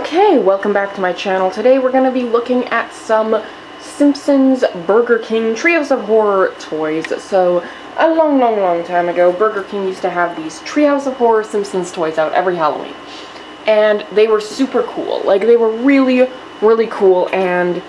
Okay, welcome back to my channel. Today we're going to be looking at some Simpsons Burger King Treehouse of Horror toys. So, a long time ago, Burger King used to have these Treehouse of Horror Simpsons toys out every Halloween. And they were super cool. Like, they were really cool, and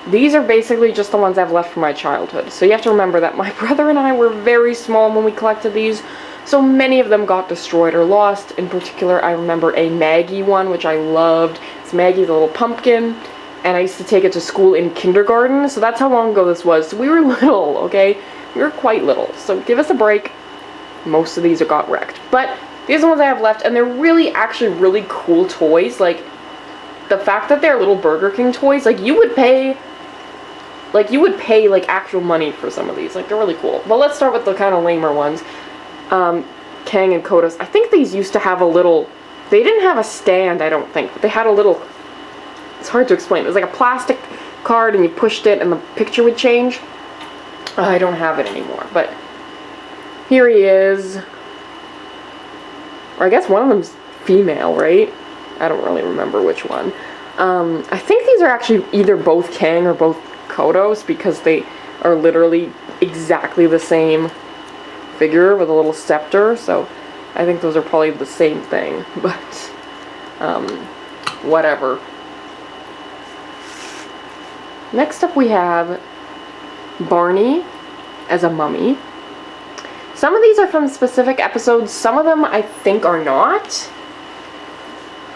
these are basically just the ones I've left from my childhood. So you have to remember that my brother and I were very small when we collected these. So many of them got destroyed or lost. In particular, I remember a Maggie one, which I loved. It's Maggie the little pumpkin, and I used to take it to school in kindergarten, so that's how long ago this was. So we were little, okay? We were quite little, so give us a break. Most of these got wrecked. But these are the ones I have left, and they're really cool toys. Like, the fact that they're little Burger King toys, like, you would pay actual money for some of these. Like, they're really cool. But let's start with the kind of lamer ones. Kang and Kotas. I think these used to have a little, they didn't have a stand, I don't think, but they had a little, it's hard to explain. It was like a plastic card and you pushed it and the picture would change. I don't have it anymore, but here he is. Or I guess one of them's female, right? I don't really remember which one. I think these are actually either both Kang or both Kotas because they are literally exactly the same figure with a little scepter, so I think those are probably the same thing, but whatever. Next up we have Barney as a mummy. Some of these are from specific episodes, some of them I think are not.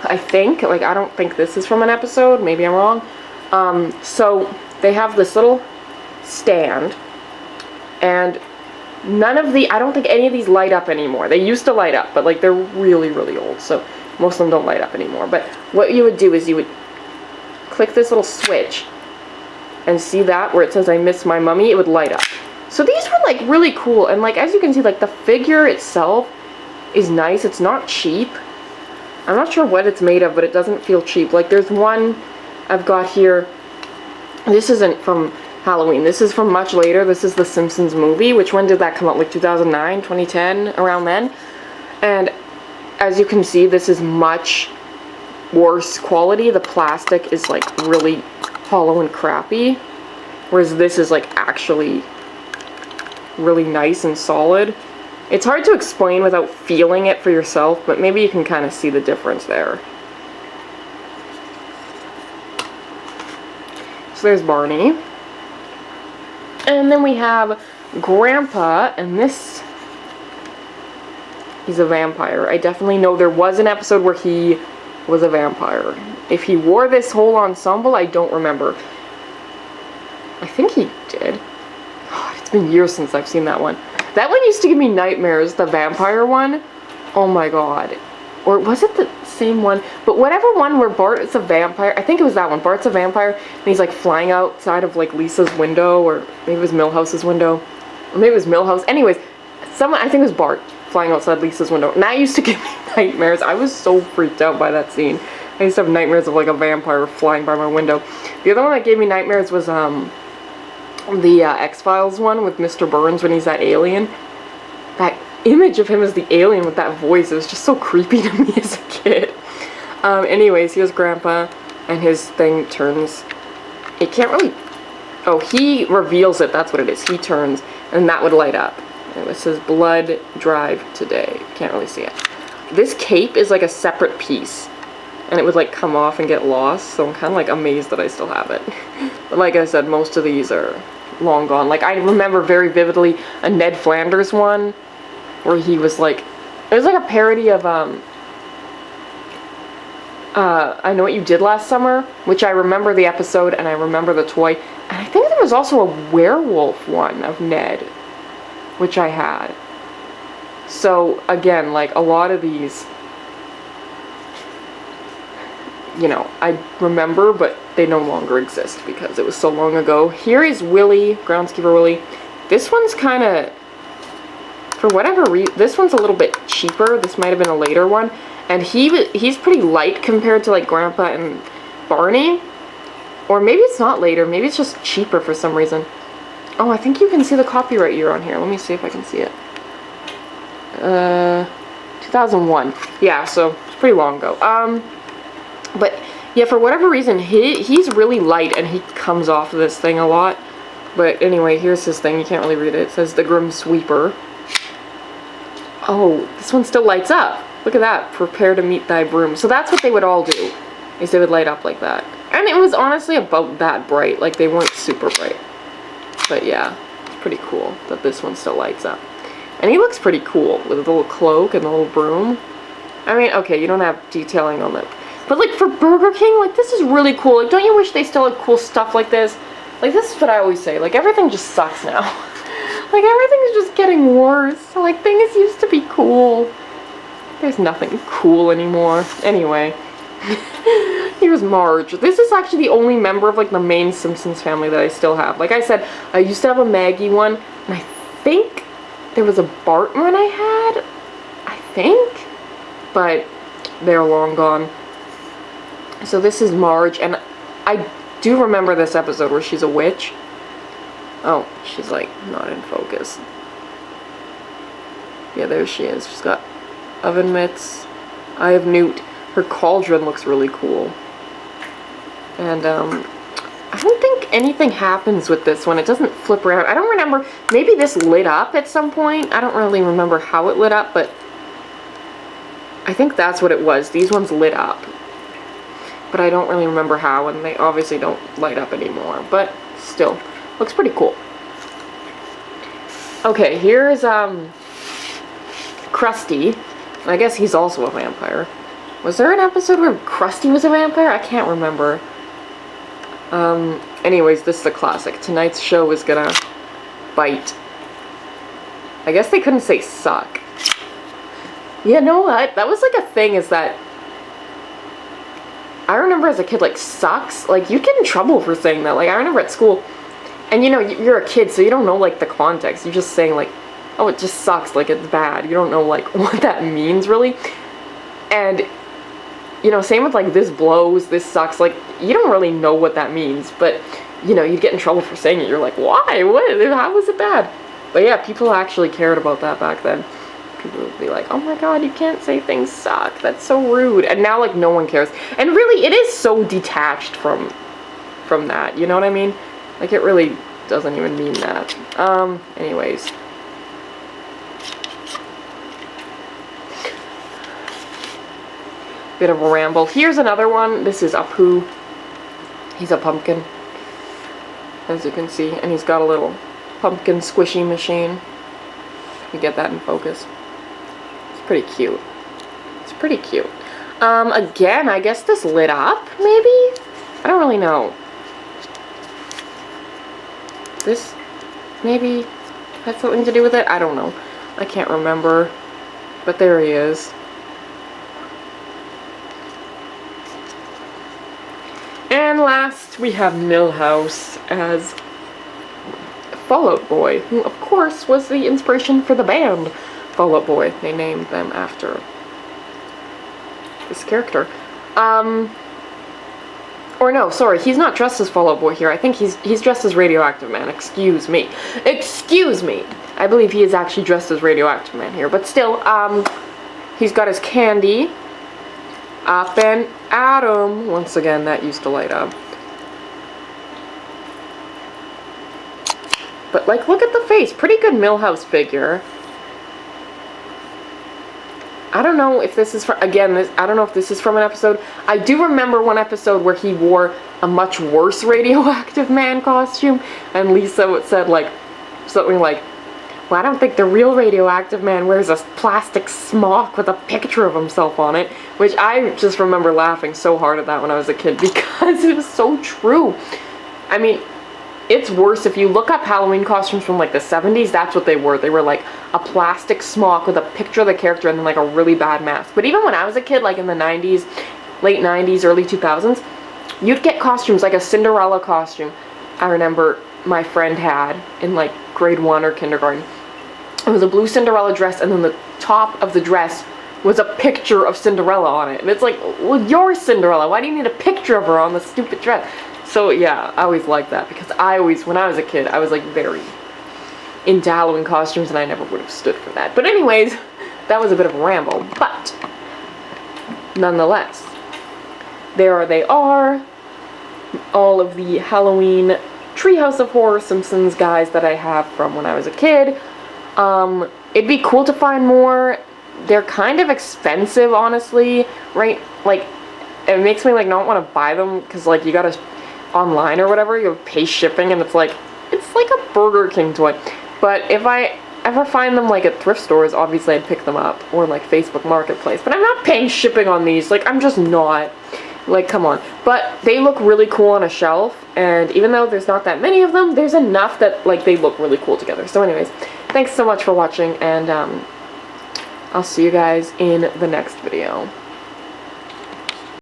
I don't think this is from an episode, maybe I'm wrong. So they have this little stand, and I don't think any of these light up anymore. They used to light up, but like they're really old, so most of them don't light up anymore. But what you would do is you would click this little switch and see that where it says I miss my mummy, it would light up. So these were like really cool, and like as you can see, like the figure itself is nice. It's not cheap. I'm not sure what it's made of, but it doesn't feel cheap. Like there's one I've got here. This isn't from Halloween. This is from much later. This is the Simpsons movie. Which when did that come out? Like 2009, 2010, around then. And as you can see, this is much worse quality. The plastic is like really hollow and crappy, whereas this is like actually really nice and solid. It's hard to explain without feeling it for yourself, but maybe you can kind of see the difference there. So there's Barney. And then we have Grandpa, and this, he's a vampire. I definitely know there was an episode where he was a vampire. If he wore this whole ensemble, I don't remember. I think he did. God, it's been years since I've seen that one. That one used to give me nightmares, the vampire one. Oh my god. Or was it the same one? But whatever one where Bart is a vampire, I think it was that one. Bart's a vampire, and he's like flying outside of like Lisa's window, or maybe it was Milhouse's window. Or maybe it was Milhouse. Anyways, I think it was Bart flying outside Lisa's window. And that used to give me nightmares. I was so freaked out by that scene. I used to have nightmares of like a vampire flying by my window. The other one that gave me nightmares was the X-Files one with Mr. Burns when he's that alien. That image of him as the alien with that voice, it was just so creepy to me as a kid. Anyways, here's Grandpa, and his thing turns. It can't really, oh, he reveals it, that's what it is. He turns, and that would light up. And it says blood drive today. Can't really see it. This cape is like a separate piece, and it would like come off and get lost, so I'm kind of like amazed that I still have it. But like I said, most of these are long gone. Like I remember very vividly a Ned Flanders one, where he was like, it was like a parody of I Know What You Did Last Summer, which I remember the episode and I remember the toy, and I think there was also a werewolf one of Ned, which I had. So again, like a lot of these, you know, I remember, but they no longer exist because it was so long ago. Here is Willie, Groundskeeper Willie. This one's kind of, for whatever reason, this one's a little bit cheaper. This might have been a later one. And he's pretty light compared to like Grandpa and Barney. Or maybe it's not later. Maybe it's just cheaper for some reason. Oh, I think you can see the copyright year on here. Let me see if I can see it. 2001. Yeah, so it's pretty long ago. But yeah, for whatever reason, he's really light and he comes off of this thing a lot. But anyway, here's his thing. You can't really read it. It says the Grim Sweeper. Oh, this one still lights up. Look at that. Prepare to meet thy broom. So that's what they would all do, is they would light up like that. And it was honestly about that bright. Like, they weren't super bright. But yeah, it's pretty cool that this one still lights up. And he looks pretty cool with a little cloak and a little broom. I mean, okay, you don't have detailing on that. But like for Burger King, like this is really cool. Like, don't you wish they still had cool stuff like this? Like, this is what I always say. Like, everything just sucks now. Like, everything's just getting worse. Like, things used to be cool. There's nothing cool anymore. Anyway. Here's Marge. This is actually the only member of, like, the main Simpsons family that I still have. Like I said, I used to have a Maggie one, and I think there was a Bart one I had. I think. But they're long gone. So this is Marge, and I do remember this episode where she's a witch. Oh, she's like not in focus. Yeah, there she is. She's got oven mitts. Eye of Newt. Her cauldron looks really cool. And I don't think anything happens with this one. It doesn't flip around. I don't remember. Maybe this lit up at some point. I don't really remember how it lit up, but I think that's what it was. These ones lit up. But I don't really remember how, and they obviously don't light up anymore. But still, looks pretty cool. Okay, here's Krusty. I guess he's also a vampire. Was there an episode where Krusty was a vampire? I can't remember. Anyways, this is a classic. Tonight's show is gonna bite. I guess they couldn't say suck. You know what? That was like a thing, is that I remember as a kid, like, sucks, like, you'd get in trouble for saying that. Like, I remember at school, and you know, you're a kid, so you don't know, like, the context. You're just saying, like, oh, it just sucks, like, it's bad. You don't know, like, what that means, really. And, you know, same with, like, this blows, this sucks, like, you don't really know what that means, but, you know, you'd get in trouble for saying it. You're like, why? What? How was it bad? But yeah, people actually cared about that back then. People would be like, oh my god, you can't say things suck, that's so rude. And now, like, no one cares. And really, it is so detached from that, you know what I mean? Like, it really doesn't even mean that. Anyways. Bit of a ramble. Here's another one. This is Apu. He's a pumpkin, as you can see. And he's got a little pumpkin squishy machine. You get that in focus. Pretty cute. It's pretty cute. Again, I guess this lit up, maybe? I don't really know. This maybe had something to do with it? I don't know. I can't remember. But there he is. And last, we have Milhouse as Fall Out Boy, who, of course, was the inspiration for the band Fall Out Boy. They named them after this character. Or no, sorry, he's not dressed as Fall Out Boy here. I think he's dressed as Radioactive Man. Excuse me. Excuse me! I believe he is actually dressed as Radioactive Man here. But still, he's got his candy. Up and Atom. Once again, that used to light up. But, like, look at the face. Pretty good Milhouse figure. I don't know if this is from, again, I don't know if this is from an episode. I do remember one episode where he wore a much worse Radioactive Man costume, and Lisa said, like, something like, well, I don't think the real Radioactive Man wears a plastic smock with a picture of himself on it, which I just remember laughing so hard at that when I was a kid, because it was so true. I mean, it's worse. If you look up Halloween costumes from, like, the 70s, that's what they were. They were, like, a plastic smock with a picture of the character and then, like, a really bad mask. But even when I was a kid, like, in the 90s, late 90s, early 2000s, you'd get costumes, like a Cinderella costume. I remember my friend had in, like, grade 1 or kindergarten. It was a blue Cinderella dress, and then the top of the dress was a picture of Cinderella on it. And it's like, well, you're Cinderella. Why do you need a picture of her on the stupid dress? So, yeah, I always liked that, because I always, when I was a kid, I was, like, very into Halloween costumes, and I never would have stood for that. But anyways, that was a bit of a ramble, but nonetheless, there they are. All of the Halloween Treehouse of Horror Simpsons guys that I have from when I was a kid. It'd be cool to find more. They're kind of expensive, honestly, right? Like, it makes me, like, not want to buy them, because, like, you gotta, online or whatever, you pay shipping, and it's like a Burger King toy. But if I ever find them, like, at thrift stores, obviously I'd pick them up, or, like, Facebook Marketplace. But I'm not paying shipping on these. Like, I'm just not. Like, come on. But they look really cool on a shelf, and even though there's not that many of them, there's enough that, like, they look really cool together. So anyways, thanks so much for watching, and I'll see you guys in the next video.